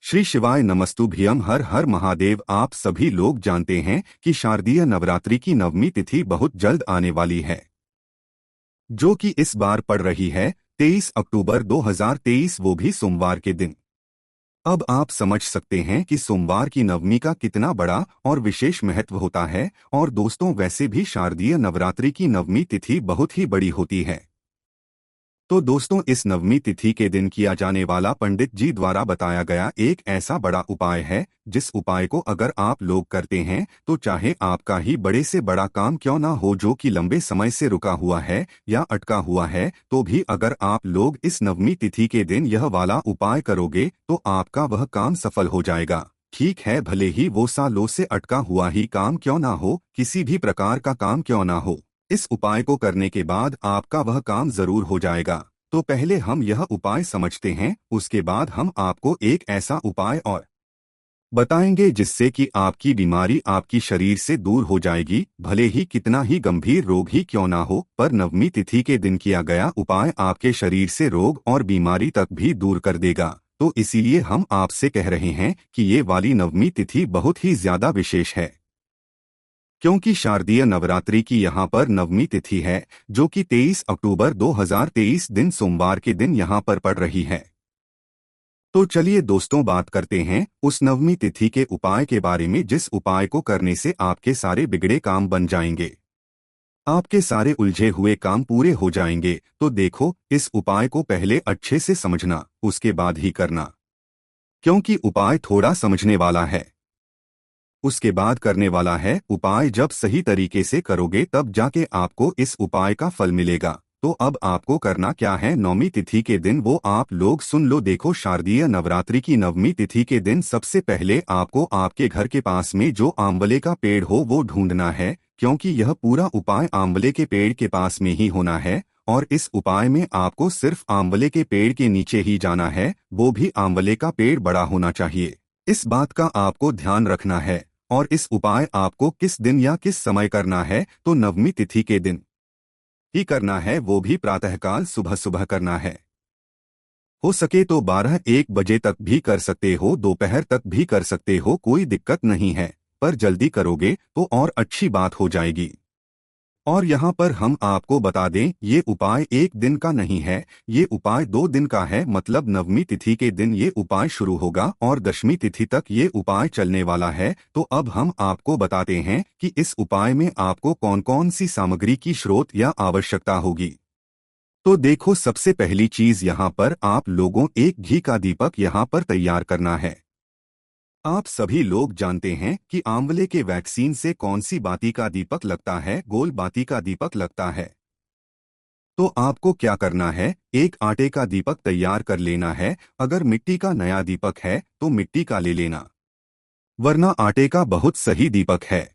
श्री शिवाय नमस्तुभ्यम। हर हर महादेव। आप सभी लोग जानते हैं कि शारदीय नवरात्रि की नवमी तिथि बहुत जल्द आने वाली है, जो कि इस बार पड़ रही है 23 अक्टूबर 2023, वो भी सोमवार के दिन। अब आप समझ सकते हैं कि सोमवार की नवमी का कितना बड़ा और विशेष महत्व होता है। और दोस्तों, वैसे भी शारदीय नवरात्रि की नवमी तिथि बहुत ही बड़ी होती है। तो दोस्तों, इस नवमी तिथि के दिन किया जाने वाला पंडित जी द्वारा बताया गया एक ऐसा बड़ा उपाय है, जिस उपाय को अगर आप लोग करते हैं तो चाहे आपका ही बड़े से बड़ा काम क्यों ना हो, जो कि लंबे समय से रुका हुआ है या अटका हुआ है, तो भी अगर आप लोग इस नवमी तिथि के दिन यह वाला उपाय करोगे तो आपका वह काम सफल हो जाएगा। ठीक है, भले ही वो सालों से अटका हुआ ही काम क्यों ना हो, किसी भी प्रकार का काम क्यों ना हो, इस उपाय को करने के बाद आपका वह काम जरूर हो जाएगा। तो पहले हम यह उपाय समझते हैं, उसके बाद हम आपको एक ऐसा उपाय और बताएंगे जिससे कि आपकी बीमारी आपकी शरीर से दूर हो जाएगी, भले ही कितना ही गंभीर रोग ही क्यों ना हो, पर नवमी तिथि के दिन किया गया उपाय आपके शरीर से रोग और बीमारी तक भी दूर कर देगा। तो इसीलिए हम आपसे कह रहे हैं कि ये वाली नवमी तिथि बहुत ही ज्यादा विशेष है, क्योंकि शारदीय नवरात्रि की यहाँ पर नवमी तिथि है, जो कि 23 अक्टूबर 2023 दिन सोमवार के दिन यहाँ पर पड़ रही है। तो चलिए दोस्तों, बात करते हैं उस नवमी तिथि के उपाय के बारे में, जिस उपाय को करने से आपके सारे बिगड़े काम बन जाएंगे, आपके सारे उलझे हुए काम पूरे हो जाएंगे। तो देखो, इस उपाय को पहले अच्छे से समझना, उसके बाद ही करना, क्योंकि उपाय थोड़ा समझने वाला है, उसके बाद करने वाला है। उपाय जब सही तरीके से करोगे तब जाके आपको इस उपाय का फल मिलेगा। तो अब आपको करना क्या है, नवमी तिथि के दिन वो आप लोग सुन लो। देखो, शारदीय नवरात्रि की नवमी तिथि के दिन सबसे पहले आपको आपके घर के पास में जो आंवले का पेड़ हो वो ढूंढना है, क्योंकि यह पूरा उपाय आंवले के पेड़ के पास में ही होना है। और इस उपाय में आपको सिर्फ आंवले के पेड़ के नीचे ही जाना है, वो भी आंवले का पेड़ बड़ा होना चाहिए। इस बात का आपको ध्यान रखना है। और इस उपाय आपको किस दिन या किस समय करना है, तो नवमी तिथि के दिन ही करना है, वो भी प्रातःकाल सुबह सुबह करना है। हो सके तो 12-1 बजे तक भी कर सकते हो, दोपहर तक भी कर सकते हो, कोई दिक्कत नहीं है, पर जल्दी करोगे तो और अच्छी बात हो जाएगी। और यहाँ पर हम आपको बता दें, ये उपाय एक दिन का नहीं है, ये उपाय 2 दिन का है। मतलब नवमी तिथि के दिन ये उपाय शुरू होगा और दशमी तिथि तक ये उपाय चलने वाला है। तो अब हम आपको बताते हैं कि इस उपाय में आपको कौन कौन सी सामग्री की स्रोत या आवश्यकता होगी। तो देखो, सबसे पहली चीज यहाँ पर आप लोगों एक घी का दीपक यहाँ पर तैयार करना है। आप सभी लोग जानते हैं कि आंवले के वैक्सीन से कौन सी बाती का दीपक लगता है, गोल बाती का दीपक लगता है। तो आपको क्या करना है, एक आटे का दीपक तैयार कर लेना है। अगर मिट्टी का नया दीपक है तो मिट्टी का ले लेना, वरना आटे का बहुत सही दीपक है।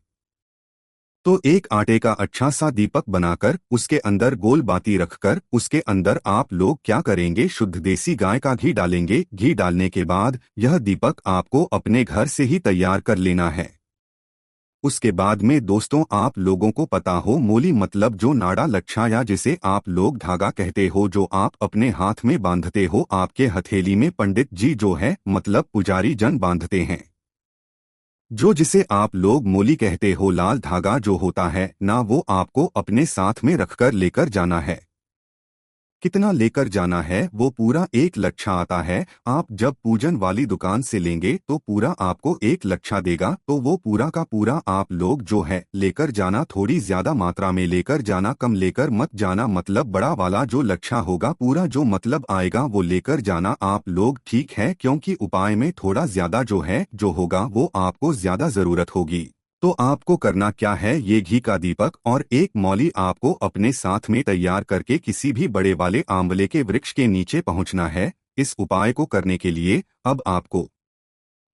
तो एक आटे का अच्छा सा दीपक बनाकर उसके अंदर गोल बाती रखकर उसके अंदर आप लोग क्या करेंगे, शुद्ध देसी गाय का घी डालेंगे। घी डालने के बाद यह दीपक आपको अपने घर से ही तैयार कर लेना है। उसके बाद में दोस्तों, आप लोगों को पता हो, मोली मतलब जो नाड़ा लच्छा या जिसे आप लोग धागा कहते हो, जो आप अपने हाथ में बांधते हो, आपके हथेली में पंडित जी जो है मतलब पुजारी जन बांधते हैं, जो जिसे आप लोग मोली कहते हो, लाल धागा जो होता है ना, वो आपको अपने साथ में रखकर लेकर जाना है। कितना लेकर जाना है, वो पूरा 1 लच्छा आता है। आप जब पूजन वाली दुकान से लेंगे तो पूरा आपको 1 लच्छा देगा। तो वो पूरा का पूरा आप लोग जो है लेकर जाना, थोड़ी ज्यादा मात्रा में लेकर जाना, कम लेकर मत जाना। मतलब बड़ा वाला जो लच्छा होगा पूरा जो मतलब आएगा वो लेकर जाना आप लोग, ठीक है, क्योंकि उपाय में थोड़ा ज्यादा जो है जो होगा वो आपको ज्यादा जरूरत होगी। तो आपको करना क्या है, ये घी का दीपक और एक मौली आपको अपने साथ में तैयार करके किसी भी बड़े वाले आंवले के वृक्ष के नीचे पहुंचना है। इस उपाय को करने के लिए अब आपको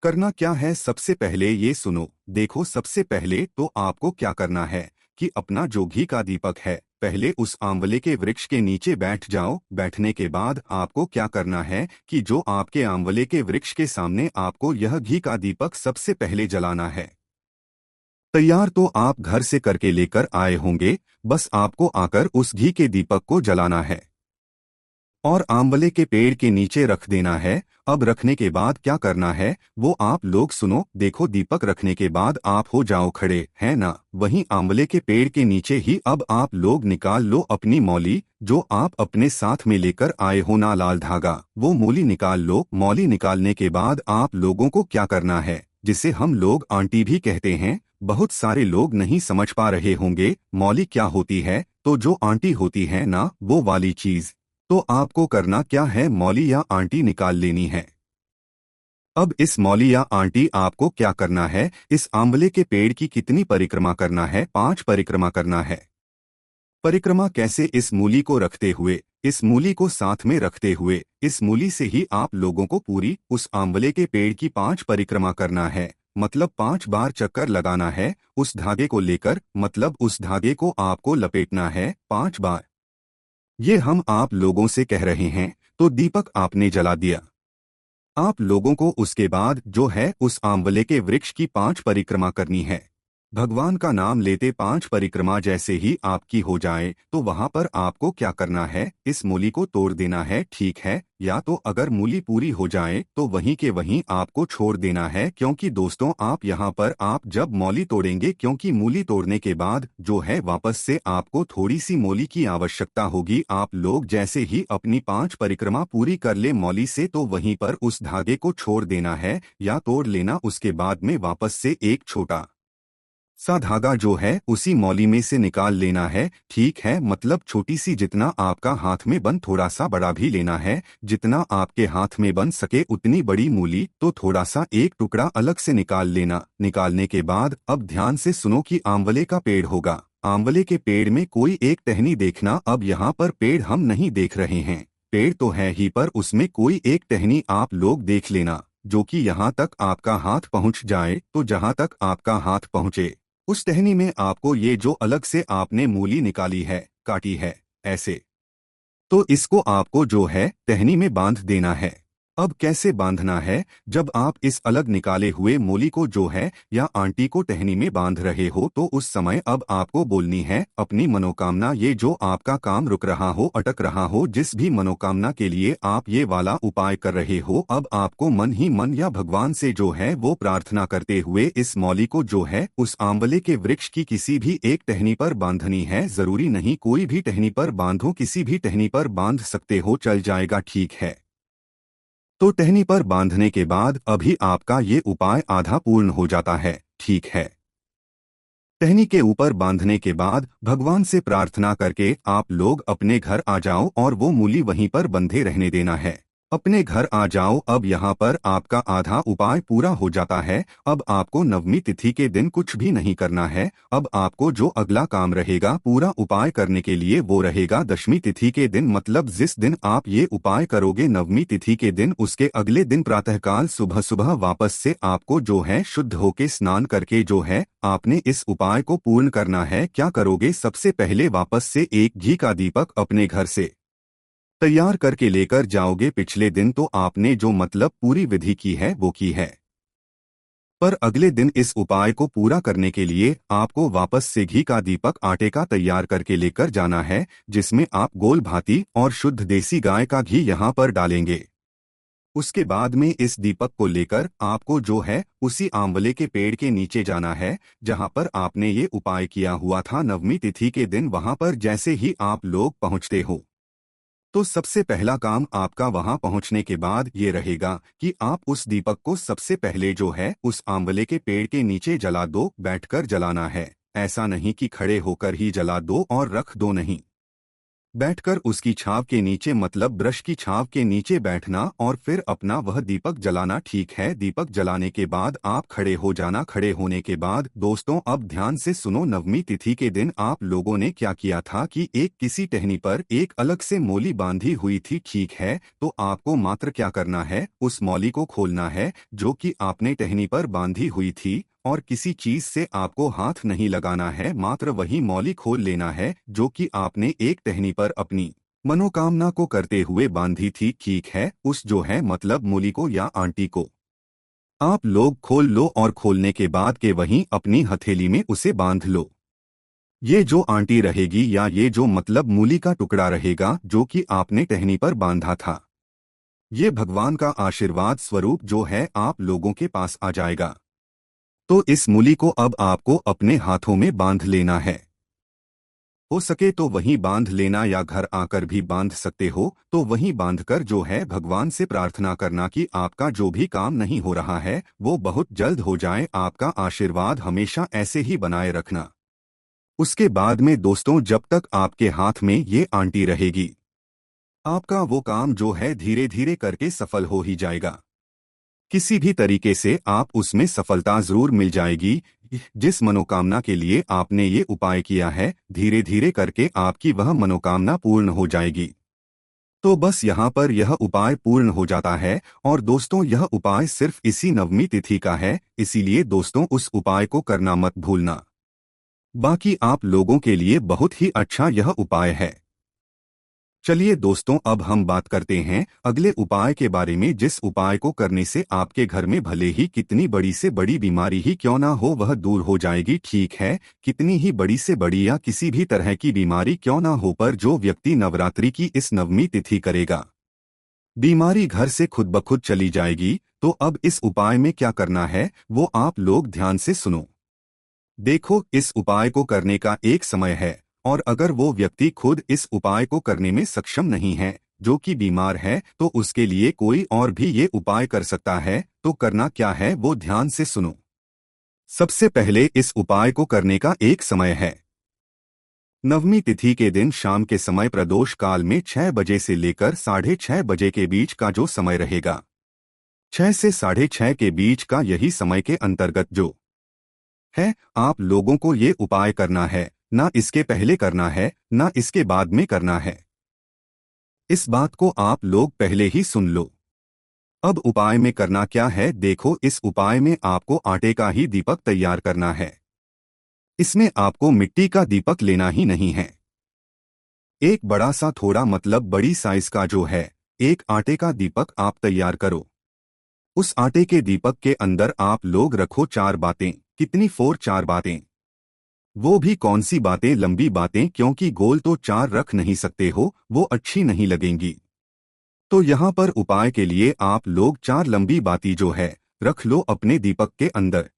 करना क्या है, सबसे पहले ये सुनो। देखो, सबसे पहले तो आपको क्या करना है कि अपना जो घी का दीपक है, पहले उस आंवले के वृक्ष के नीचे बैठ जाओ। बैठने के बाद आपको क्या करना है कि जो आपके आंवले के वृक्ष के सामने आपको यह घी का दीपक सबसे पहले जलाना है। तैयार तो आप घर से करके लेकर आए होंगे, बस आपको आकर उस घी के दीपक को जलाना है। और आंवले के पेड़ के नीचे रख देना है। अब रखने के बाद क्या करना है वो आप लोग सुनो। देखो दीपक रखने के बाद आप हो जाओ खड़े, है ना? वहीं आंवले के पेड़ के नीचे ही अब आप लोग निकाल लो अपनी मौली, जो आप अपने साथ में लेकर आए हो ना, लाल धागा। वो मूली निकाल लो। मौली निकालने के बाद आप लोगों को क्या करना है, जिसे हम लोग आंटी भी कहते हैं, बहुत सारे लोग नहीं समझ पा रहे होंगे मौली क्या होती है। तो जो आंटी होती है ना, वो वाली चीज। तो आपको करना क्या है, मौली या आंटी निकाल लेनी है। अब इस मौली या आंटी आपको क्या करना है, इस आंवले के पेड़ की कितनी परिक्रमा करना है? 5 परिक्रमा करना है। परिक्रमा कैसे? इस मूली को रखते हुए, इस मूली को साथ में रखते हुए, इस मूली से ही आप लोगों को पूरी उस आंवले के पेड़ की 5 परिक्रमा करना है। मतलब 5 बार चक्कर लगाना है उस धागे को लेकर, मतलब उस धागे को आपको लपेटना है 5 बार। ये हम आप लोगों से कह रहे हैं। तो दीपक आपने जला दिया। आप लोगों को उसके बाद जो है उस आंवले के वृक्ष की 5 परिक्रमा करनी है। भगवान का नाम लेते 5 परिक्रमा जैसे ही आपकी हो जाए तो वहां पर आपको क्या करना है, इस मूली को तोड़ देना है, ठीक है? या तो अगर मूली पूरी हो जाए तो वहीं के वहीं आपको छोड़ देना है, क्योंकि दोस्तों आप यहाँ पर आप जब मौली तोड़ेंगे, क्योंकि मूली तोड़ने के बाद जो है वापस से आपको थोड़ी सी मौली की आवश्यकता होगी। आप लोग जैसे ही अपनी 5 परिक्रमा पूरी कर ले मौली से, तो वहीं पर उस धागे को छोड़ देना है या तोड़ लेना। उसके बाद में वापस से एक छोटा सा धागा जो है उसी मौली में से निकाल लेना है, ठीक है? मतलब छोटी सी, जितना आपका हाथ में बन, थोड़ा सा बड़ा भी लेना है। जितना आपके हाथ में बन सके उतनी बड़ी मूली, तो थोड़ा सा एक टुकड़ा अलग से निकाल लेना। निकालने के बाद अब ध्यान से सुनो कि आंवले का पेड़ होगा, आंवले के पेड़ में कोई एक टहनी देखना। अब यहाँ पर पेड़ हम नहीं देख रहे हैं, पेड़ तो है ही, पर उसमें कोई एक टहनी आप लोग देख लेना, जो कि यहाँ तक आपका हाथ पहुँच जाए। तो जहाँ तक आपका हाथ पहुँचे उस टहनी में आपको ये जो अलग से आपने मूली निकाली है, काटी है ऐसे, तो इसको आपको जो है टहनी में बांध देना है। अब कैसे बांधना है, जब आप इस अलग निकाले हुए मूली को जो है या आंटी को टहनी में बांध रहे हो, तो उस समय अब आपको बोलनी है अपनी मनोकामना। ये जो आपका काम रुक रहा हो, अटक रहा हो, जिस भी मनोकामना के लिए आप ये वाला उपाय कर रहे हो, अब आपको मन ही मन या भगवान से जो है वो प्रार्थना करते हुए इस मौली को जो है उस आंवले के वृक्ष की किसी भी एक टहनी पर बांधनी है। जरूरी नहीं कोई भी टहनी पर बांधो, किसी भी टहनी पर बांध सकते हो, चल जाएगा, ठीक है? तो टहनी पर बांधने के बाद अभी आपका ये उपाय आधा पूर्ण हो जाता है, ठीक है? टहनी के ऊपर बांधने के बाद भगवान से प्रार्थना करके आप लोग अपने घर आ जाओ और वो मूली वहीं पर बंधे रहने देना है। अपने घर आ जाओ। अब यहाँ पर आपका आधा उपाय पूरा हो जाता है। अब आपको नवमी तिथि के दिन कुछ भी नहीं करना है। अब आपको जो अगला काम रहेगा पूरा उपाय करने के लिए, वो रहेगा दशमी तिथि के दिन। मतलब जिस दिन आप ये उपाय करोगे नवमी तिथि के दिन, उसके अगले दिन प्रातःकाल सुबह सुबह वापस से आपको जो है शुद्ध होके स्नान करके जो है आपने इस उपाय को पूर्ण करना है। क्या करोगे, सबसे पहले वापस से एक घी का दीपक अपने घर से तैयार करके लेकर जाओगे। पिछले दिन तो आपने जो मतलब पूरी विधि की है वो की है, पर अगले दिन इस उपाय को पूरा करने के लिए आपको वापस से घी का दीपक आटे का तैयार करके लेकर जाना है, जिसमें आप गोल भाती और शुद्ध देसी गाय का घी यहाँ पर डालेंगे। उसके बाद में इस दीपक को लेकर आपको जो है उसी आंवले के पेड़ के नीचे जाना है, जहाँ पर आपने ये उपाय किया हुआ था नवमी तिथि के दिन। वहाँ पर जैसे ही आप लोग पहुँचते हो, तो सबसे पहला काम आपका वहां पहुंचने के बाद ये रहेगा कि आप उस दीपक को सबसे पहले जो है उस आंवले के पेड़ के नीचे जला दो। बैठकर जलाना है, ऐसा नहीं कि खड़े होकर ही जला दो और रख दो, नहीं, बैठकर उसकी छाव के नीचे, मतलब ब्रश की छाव के नीचे बैठना और फिर अपना वह दीपक जलाना, ठीक है? दीपक जलाने के बाद आप खड़े हो जाना। खड़े होने के बाद दोस्तों अब ध्यान से सुनो, नवमी तिथि के दिन आप लोगों ने क्या किया था कि एक किसी टहनी पर एक अलग से मौली बांधी हुई थी, ठीक है? तो आपको मात्र क्या करना है, उस मौली को खोलना है जो कि आपने टहनी पर बांधी हुई थी, और किसी चीज से आपको हाथ नहीं लगाना है, मात्र वही मौली खोल लेना है जो कि आपने एक टहनी पर अपनी मनोकामना को करते हुए बांधी थी, ठीक है? उस जो है मतलब मूली को या आंटी को आप लोग खोल लो और खोलने के बाद के वहीं अपनी हथेली में उसे बांध लो। ये जो आंटी रहेगी या ये जो मतलब मूली का टुकड़ा रहेगा जो कि आपने टहनी पर बांधा था, ये भगवान का आशीर्वाद स्वरूप जो है आप लोगों के पास आ जाएगा। तो इस मूली को अब आपको अपने हाथों में बांध लेना है। हो सके तो वहीं बांध लेना या घर आकर भी बांध सकते हो, तो वहीं बांधकर जो है भगवान से प्रार्थना करना कि आपका जो भी काम नहीं हो रहा है वो बहुत जल्द हो जाए, आपका आशीर्वाद हमेशा ऐसे ही बनाए रखना। उसके बाद में दोस्तों जब तक आपके हाथ में ये आंटी रहेगी, आपका वो काम जो है धीरे धीरे करके सफल हो ही जाएगा। किसी भी तरीके से आप उसमें सफलता जरूर मिल जाएगी। जिस मनोकामना के लिए आपने ये उपाय किया है, धीरे धीरे करके आपकी वह मनोकामना पूर्ण हो जाएगी। तो बस यहाँ पर यह उपाय पूर्ण हो जाता है। और दोस्तों यह उपाय सिर्फ इसी नवमी तिथि का है, इसीलिए दोस्तों उस उपाय को करना मत भूलना। बाकी आप लोगों के लिए बहुत ही अच्छा यह उपाय है। चलिए दोस्तों अब हम बात करते हैं अगले उपाय के बारे में, जिस उपाय को करने से आपके घर में भले ही कितनी बड़ी से बड़ी बीमारी ही क्यों ना हो वह दूर हो जाएगी। ठीक है, कितनी ही बड़ी से बड़ी या किसी भी तरह की बीमारी क्यों ना हो, पर जो व्यक्ति नवरात्रि की इस नवमी तिथि करेगा, बीमारी घर से खुद ब खुद चली जाएगी। तो अब इस उपाय में क्या करना है वो आप लोग ध्यान से सुनो। देखो, इस उपाय को करने का एक समय है, और अगर वो व्यक्ति खुद इस उपाय को करने में सक्षम नहीं है, जो कि बीमार है, तो उसके लिए कोई और भी ये उपाय कर सकता है। तो करना क्या है वो ध्यान से सुनो। सबसे पहले इस उपाय को करने का एक समय है। नवमी तिथि के दिन शाम के समय प्रदोष काल में 6 बजे से लेकर 6:30 बजे के बीच का जो समय रहेगा, 6 से 6:30 के बीच का यही समय के अंतर्गत जो है आप लोगों को ये उपाय करना है। ना इसके पहले करना है, ना इसके बाद में करना है। इस बात को आप लोग पहले ही सुन लो। अब उपाय में करना क्या है, देखो इस उपाय में आपको आटे का ही दीपक तैयार करना है। इसमें आपको मिट्टी का दीपक लेना ही नहीं है। एक बड़ा सा थोड़ा मतलब बड़ी साइज का जो है एक आटे का दीपक आप तैयार करो। उस आटे के दीपक के अंदर आप लोग रखो 4 बातें। कितनी 4 बातें? वो भी कौन सी बातें? लंबी बातें, क्योंकि गोल तो 4 रख नहीं सकते हो, वो अच्छी नहीं लगेंगी। तो यहाँ पर उपाय के लिए आप लोग 4 लंबी बाती जो है रख लो अपने दीपक के अंदर।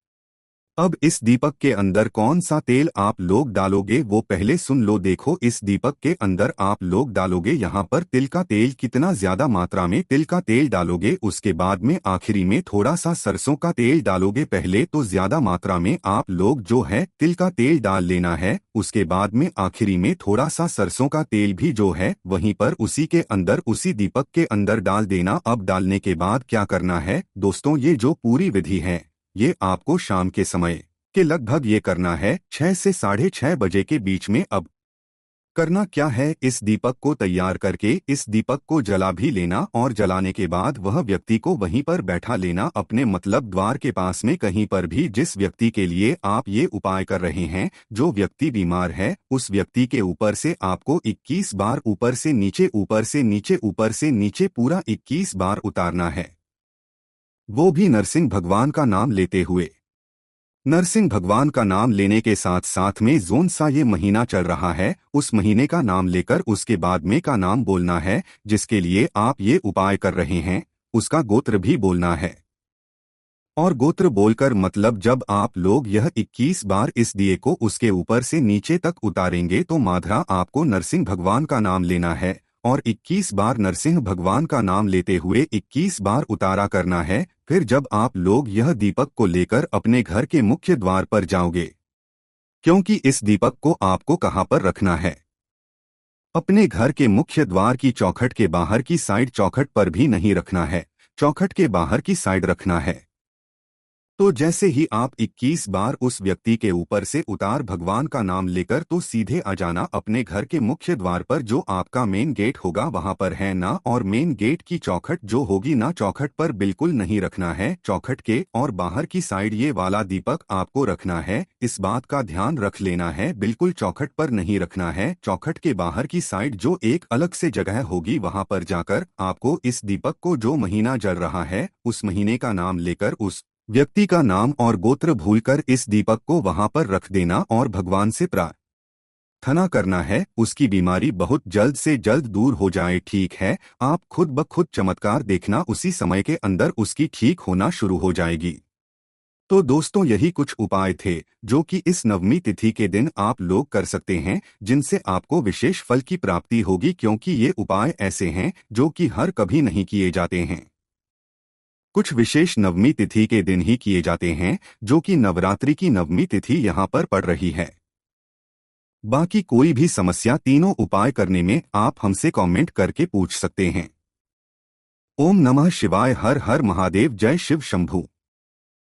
अब इस दीपक के अंदर कौन सा तेल आप लोग डालोगे वो पहले सुन लो। देखो, इस दीपक के अंदर आप लोग डालोगे यहाँ पर तिल का तेल। कितना ज्यादा मात्रा में तिल का तेल डालोगे, उसके बाद में आखिरी में थोड़ा सा सरसों का तेल डालोगे। पहले तो ज्यादा मात्रा में आप लोग जो है तिल का तेल डाल लेना है, उसके बाद में आखिरी में थोड़ा सा सरसों का तेल भी जो है वहीं पर उसी के अंदर उसी दीपक के अंदर डाल देना। अब डालने के बाद क्या करना है दोस्तों, ये जो पूरी विधि है ये आपको शाम के समय के लगभग ये करना है 6 से 6:30 बजे के बीच में। अब करना क्या है, इस दीपक को तैयार करके इस दीपक को जला भी लेना, और जलाने के बाद वह व्यक्ति को वहीं पर बैठा लेना अपने मतलब द्वार के पास में कहीं पर भी। जिस व्यक्ति के लिए आप ये उपाय कर रहे हैं, जो व्यक्ति बीमार है, उस व्यक्ति के ऊपर से आपको 21 बार ऊपर से नीचे ऊपर से नीचे ऊपर से नीचे पूरा 21 बार उतारना है, वो भी नरसिंह भगवान का नाम लेते हुए। नरसिंह भगवान का नाम लेने के साथ साथ में जोन सा ये महीना चल रहा है उस महीने का नाम लेकर उसके बाद में का नाम बोलना है। जिसके लिए आप ये उपाय कर रहे हैं उसका गोत्र भी बोलना है। और गोत्र बोलकर मतलब जब आप लोग यह 21 बार इस दिए को उसके ऊपर से नीचे तक उतारेंगे तो माधरा आपको नरसिंह भगवान का नाम लेना है, और 21 बार नरसिंह भगवान का नाम लेते हुए 21 बार उतारा करना है। फिर जब आप लोग यह दीपक को लेकर अपने घर के मुख्य द्वार पर जाओगे, क्योंकि इस दीपक को आपको कहाँ पर रखना है, अपने घर के मुख्य द्वार की चौखट के बाहर की साइड, चौखट पर भी नहीं रखना है, चौखट के बाहर की साइड रखना है। तो जैसे ही आप 21 बार उस व्यक्ति के ऊपर से उतार भगवान का नाम लेकर तो सीधे आ जाना अपने घर के मुख्य द्वार पर, जो आपका मेन गेट होगा वहां पर है ना। और मेन गेट की चौखट जो होगी ना, चौखट पर बिल्कुल नहीं रखना है, चौखट के और बाहर की साइड ये वाला दीपक आपको रखना है। इस बात का ध्यान रख लेना है, बिल्कुल चौखट पर नहीं रखना है। चौखट के बाहर की साइड जो एक अलग से जगह होगी वहां पर जाकर आपको इस दीपक को जो महीना जल रहा है उस महीने का नाम लेकर उस व्यक्ति का नाम और गोत्र भूलकर इस दीपक को वहां पर रख देना और भगवान से प्रार्थना थना करना है, उसकी बीमारी बहुत जल्द से जल्द दूर हो जाए। ठीक है, आप खुद ब खुद चमत्कार देखना, उसी समय के अंदर उसकी ठीक होना शुरू हो जाएगी। तो दोस्तों, यही कुछ उपाय थे जो कि इस नवमी तिथि के दिन आप लोग कर सकते हैं, जिनसे आपको विशेष फल की प्राप्ति होगी, क्योंकि ये उपाय ऐसे हैं जो कि हर कभी नहीं किए जाते हैं। कुछ विशेष नवमी तिथि के दिन ही किए जाते हैं, जो कि नवरात्रि की नवमी तिथि यहाँ पर पड़ रही है। बाकी कोई भी समस्या तीनों उपाय करने में आप हमसे कमेंट करके पूछ सकते हैं। ओम नमः शिवाय। हर हर महादेव। जय शिव शंभू।